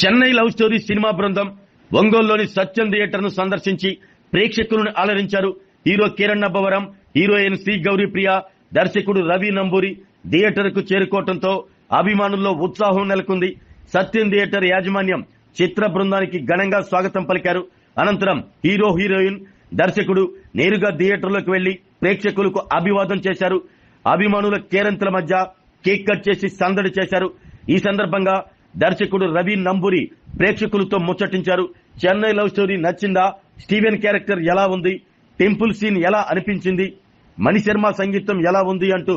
Chennai love story cinema బృందం ఒంగోలులోని సత్యం theatre ను సందర్శించి ప్రేక్షకులను అలరించారు. Hero Kiran Abbavaram, heroine C Gouri Priya, దర్శకుడు రవి నంబూరి థియేటర్ కు చేరుకోవడంతో అభిమానుల్లో ఉత్సాహం నెలకొంది. సత్యం థియేటర్ యాజమాన్యం చిత్ర బృందానికి ఘనంగా స్వాగతం పలికారు. అనంతరం హీరో, హీరోయిన్, దర్శకుడు నేరుగా థియేటర్లోకి వెళ్లి ప్రేక్షకులకు అభివాదం చేశారు. అభిమానుల కేరింతల మధ్య కేక్ కట్ చేసి సందడి చేశారు. ఈ సందర్భంగా దర్శకుడు రవి నంబూరి ప్రేక్షకులతో ముచ్చటించారు. చెన్నై లవ్ స్టోరీ నచ్చిందా, స్టీవెన్ క్యారెక్టర్ ఎలా ఉంది, టెంపుల్ సీన్ ఎలా అనిపించింది, మణిశర్మ సంగీతం ఎలా ఉంది అంటూ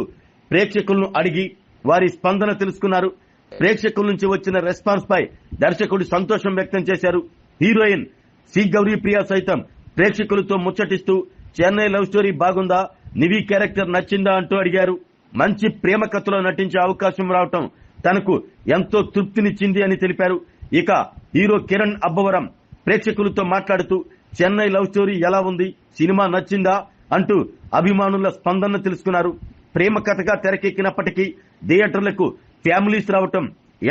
ప్రేక్షకులను అడిగి వారి స్పందన తెలుసుకున్నారు. ప్రేక్షకుల నుంచి వచ్చిన రెస్పాన్స్ పై దర్శకుడు సంతోషం వ్యక్తం చేశారు. హీరోయిన్ సి గౌరీప్రియ సైతం ప్రేక్షకులతో ముచ్చటిస్తూ చెన్నై లవ్ స్టోరీ బాగుందా, నివి క్యారెక్టర్ నచ్చిందా అంటూ అడిగారు. మంచి ప్రేమ కథలో నటించే అవకాశం రావటం తనకు ఎంతో తృప్తినిచ్చింది అని తెలిపారు. ఇక హీరో కిరణ్ అబ్బవరం ప్రేక్షకులతో మాట్లాడుతూ చెన్నై లవ్ స్టోరీ ఎలా ఉంది, సినిమా నచ్చిందా అంటూ అభిమానుల స్పందన తెలుసుకున్నారు. ప్రేమ కథగా తెరకెక్కినప్పటికీ థియేటర్లకు ఫ్యామిలీస్ రావటం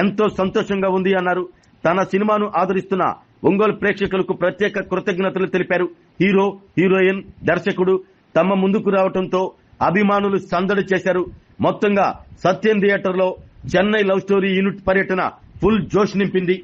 ఎంతో సంతోషంగా ఉంది అన్నారు. తన సినిమాను ఆదరిస్తున్న ఒంగోలు ప్రేక్షకులకు ప్రత్యేక కృతజ్ఞతలు తెలిపారు. హీరో, హీరోయిన్, దర్శకుడు తమ ముందుకు రావడంతో అభిమానులు సందడి చేశారు. మొత్తంగా సత్యం థియేటర్ లో చెన్నై లవ్ స్టోరీ యూనిట్ పర్యటన ఫుల్ జోష్ నింపింది.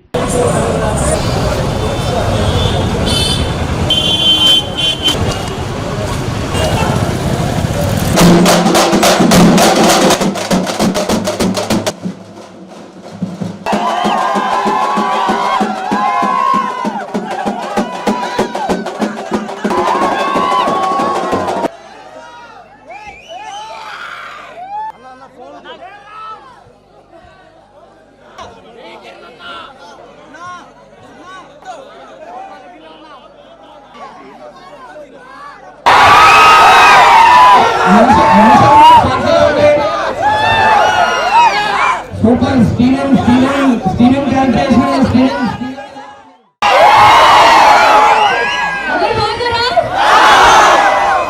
Super Steven character Steven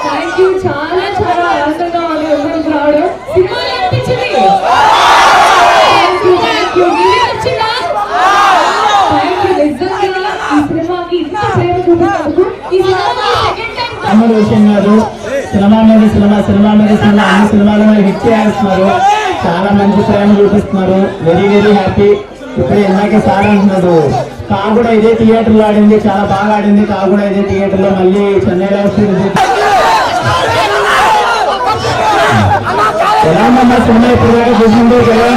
thank you. చాలా చాలా ఆనందంగా ఉంది అందరం రావడం. సినిమా అనిపించింది. నిజంగా ఈ సినిమాకి ఇంత ప్రేమ చూపినందుకు ఈ సినిమా సెకండ్ టైం అమర్ హుసేన్ గారు సినిమా మీద సినిమా అన్ని సినిమాలు హిట్ చేస్తున్నారు. చాలా మంచి ప్రేమ చూపిస్తున్నారు. Very very happy. ఇప్పుడు ఇందాకే సార్ అంటున్నారు కా కూడా ఇదే థియేటర్ లో ఆడింది, చాలా బాగా ఆడింది. కా కూడా ఇదే థియేటర్ లో మళ్ళీ చెన్నైలో వస్తుంది. ఎలా ఉందమ్మా సినిమా ఇప్పుడు దాకా చూసింది కదా?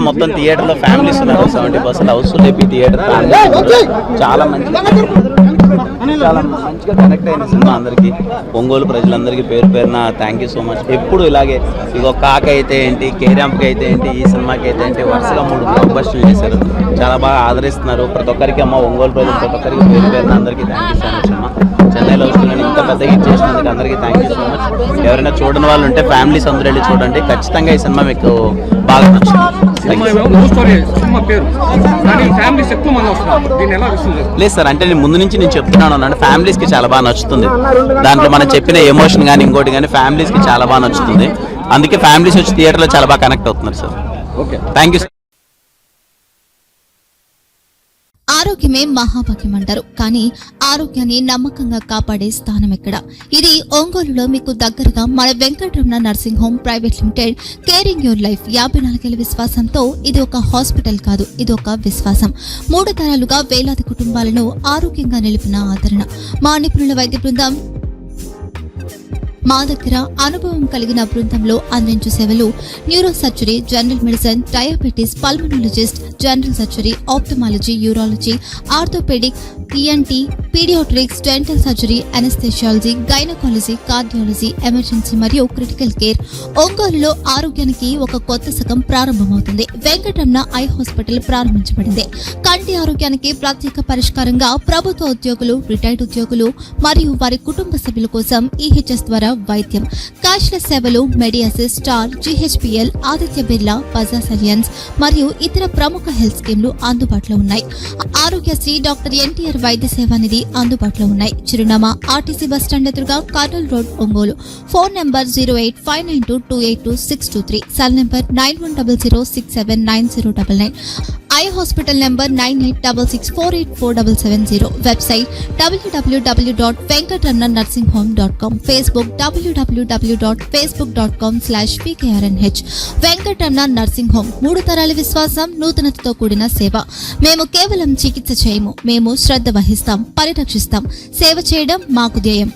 మొత్తం థియేటర్ లో ఫ్యామిలీస్ ఉన్నారు. 70% హౌస్ లేపి థియేటర్ చాలా మంచిగా కనెక్ట్ అయిన సినిమా. అందరికీ ఒంగోలు ప్రజలందరికీ పేరు పేరున థ్యాంక్ యూ సో మచ్. ఎప్పుడు ఇలాగే ఇగో కాక అయితే ఏంటి, కేరాంప్కి అయితే ఏంటి, ఈ సినిమాకి అయితే ఏంటి, వరుసగా 3 బ్లాక్ బస్టర్లు చేశారు. చాలా బాగా ఆదరిస్తున్నారు. ప్రతి ఒక్కరికి ఒంగోలు ప్రజలు ప్రతి ఒక్కరికి పేరు పేరున అందరికీ థ్యాంక్ యూ సో మచ్ అమ్మా. చెన్నైలో వస్తుందని ఇంత పెద్ద హిట్ చేసినందుకు అందరికీ థ్యాంక్ యూ సో మచ్. ఎవరైనా చూడని వాళ్ళు ఉంటే ఫ్యామిలీస్ అందరూ వెళ్ళి చూడండి. ఖచ్చితంగా ఈ సినిమా మీకు బాగా నచ్చుతుంది. లేదు సార్, అంటే నేను ముందు నుంచి చెప్తున్నాను అంటే ఫ్యామిలీస్ కి చాలా బాగా నచ్చుతుంది. దాంట్లో మనం చెప్పిన ఎమోషన్ కానీ ఇంకోటి కానీ ఫ్యామిలీస్ కి చాలా బాగా నచ్చుతుంది. అందుకే ఫ్యామిలీస్ వచ్చి థియేటర్ లో చాలా బాగా కనెక్ట్ అవుతున్నారు సార్. Okay, thank you. ఆరోగ్యమే మహాభాగ్యం అంటారు, కానీ ఆరోగ్యాన్ని నమ్మకంగా కాపాడే స్థానం ఎక్కడ? ఇది ఒంగోలులో మీకు దగ్గరగా మన Venkataramana nursing home private limited. Caring your life 54 ఏళ్ల విశ్వాసంతో ఇది ఒక హాస్పిటల్ కాదు, ఇది ఒక విశ్వాసం. 3 తరాలుగా వేలాది కుటుంబాలను ఆరోగ్యంగా నిలిపిన ఆదరణ. మా నిపుణుల వైద్య బృందం మా దగ్గర అనుభవం కలిగిన బృందంలో అందించే సేవలు neuro surgery, general medicine, diabetes, pulmonologist, general surgery, ophthalmology, urology, orthopedic, ENT, pediatrics, dental surgery, anesthesiology, gynecology, cardiology, emergency మరియు క్రిటికల్ కేర్. ఒంగోలులో ఆరోగ్యానికి ఒక కొత్త శకం ప్రారంభమవుతుంది. వెంకటరమణ ఐ హాస్పిటల్ ప్రారంభించబడింది. కంటి ఆరోగ్యానికి ప్రత్యేక పరిష్కారంగా ప్రభుత్వ ఉద్యోగులు, రిటైర్డ్ ఉద్యోగులు మరియు వారి కుటుంబ సభ్యుల కోసం ఈహెచ్ఎస్ ద్వారా వైద్యం. క్యాష్లెస్ సేవలు Medi Assist, Star, GHPL, Aditya Birla, Bajaj Allianz మరియు ఇతర ప్రముఖ హెల్త్ స్కీమ్లు అందుబాటులో ఉన్నాయి. ఆరోగ్యశ్రీ, డాక్టర్ ఎన్టీఆర్ వైద్య సేవా నిధి అందుబాటులో ఉన్నాయి. చిరునామా ఆర్టీసీ బస్ స్టాండ్ ఎదురుగా, Kurnool road, Ongole. Phone number 08592282623, cell number 9100679099. Eye hospital number 9866484770. Website www.venkatramanursing.com. Facebook www.facebook.com/pkrnh. Venkataramana nursing home, 3 తరాల విశ్వాసం, నూతనతతో కూడిన సేవ. మేము కేవలం చికిత్స చేయము, మేము శ్రద్ధ వహిస్తాం, పరిరక్షిస్తాం. సేవ చేయడం మాకు ధ్యేయం.